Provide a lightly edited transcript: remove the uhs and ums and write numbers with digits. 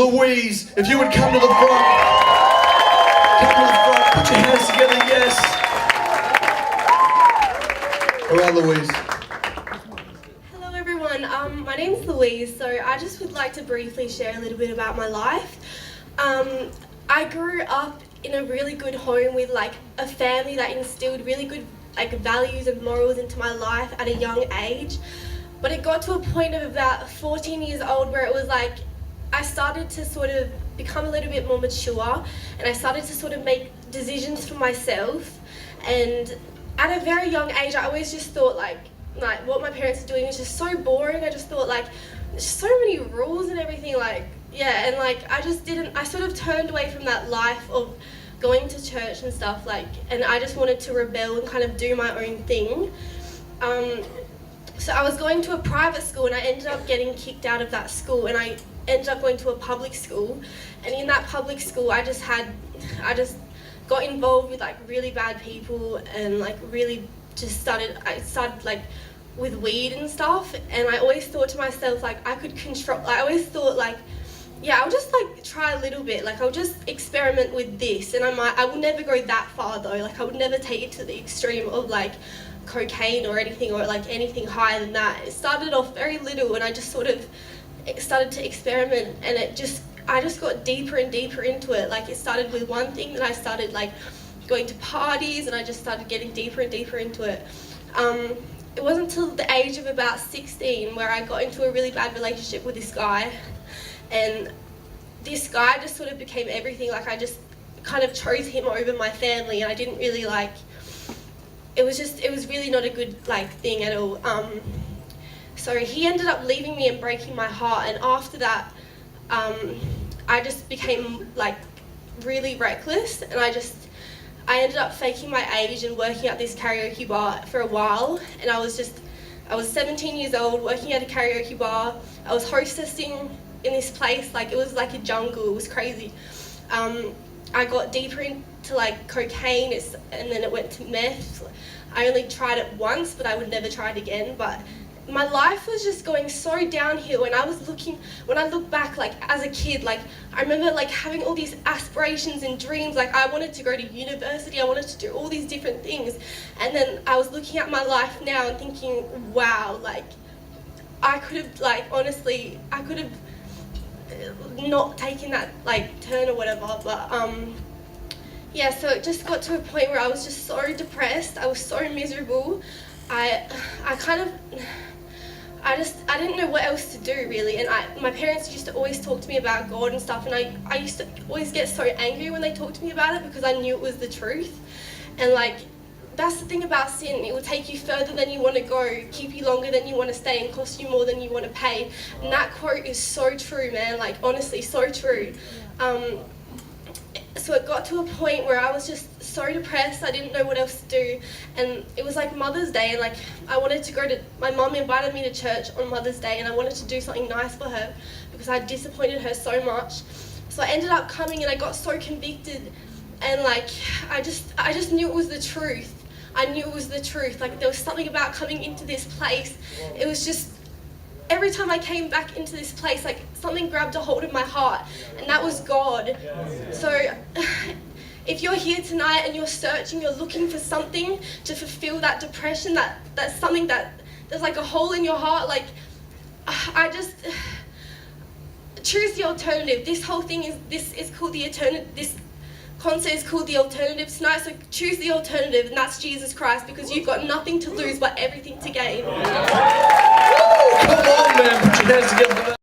Louise, if you would come to the front. Come to the front, put your hands together, yes. All right, Louise. Hello everyone, my name's Louise, so I just would like to briefly share a little bit about my life. I grew up in a really good home with like a family that instilled really good like values and morals into my life at a young age, but it got to a point of about 14 years old where it was like I started to sort of become a little bit more mature and I started to sort of make decisions for myself. And at a very young age I always just thought like what my parents are doing is just so boring. I just thought like there's so many rules and everything, like yeah, and like I sort of turned away from that life of going to church and stuff, like, and I just wanted to rebel and kind of do my own thing. So I was going to a private school and I ended up getting kicked out of that school and I ended up going to a public school, and in that public school I just got involved with like really bad people and like really just started like with weed and stuff, and I always thought to myself like I could control, I always thought like yeah, I'll just like try a little bit, like I'll just experiment with this, and I will never go that far though, like I would never take it to the extreme of like cocaine or anything, or like anything higher than that. It started off very little and I just sort of started to experiment, and I just got deeper and deeper into it. Like it started with one thing, then I started like going to parties and I just started getting deeper and deeper into it. It wasn't until the age of about 16 where I got into a really bad relationship with this guy, and this guy just sort of became everything. Like I just kind of chose him over my family, and I didn't really like, it was really not a good like thing at all. So he ended up leaving me and breaking my heart, and after that I just became like really reckless, and I ended up faking my age and working at this karaoke bar for a while. And I was 17 years old working at a karaoke bar. I was hostessing in this place, like it was like a jungle, it was crazy. I got deeper into like cocaine, and then it went to meth. I only tried it once, but I would never try it again. But my life was just going so downhill, and when I look back, like as a kid, like I remember like having all these aspirations and dreams, like I wanted to go to university, I wanted to do all these different things, and then I was looking at my life now and thinking, wow, like I could have, like honestly, I could have not taken that like turn or whatever, but yeah, so it just got to a point where I was just so depressed, I was so miserable. I didn't know what else to do really, and my parents used to always talk to me about God and stuff, and I used to always get so angry when they talked to me about it because I knew it was the truth. And like that's the thing about sin, it will take you further than you want to go, keep you longer than you want to stay, and cost you more than you want to pay. And that quote is so true, man, like honestly so true. So it got to a point where I was just so depressed, I didn't know what else to do, and it was like Mother's Day, and like I wanted to go to, my mum invited me to church on Mother's Day, and I wanted to do something nice for her because I disappointed her so much. So I ended up coming, and I got so convicted, and like I just knew it was the truth. I knew it was the truth. Like there was something about coming into this place. It was just, every time I came back into this place, like something grabbed a hold of my heart, and that was God. So if you're here tonight and you're searching, you're looking for something to fulfill that depression, that's something that there's like a hole in your heart, like I just choose the alternative. This whole thing is called the alternative. This concert is called the alternative tonight, so choose the alternative, and that's Jesus Christ, because you've got nothing to lose but everything to gain. Come on, man, put your hands together.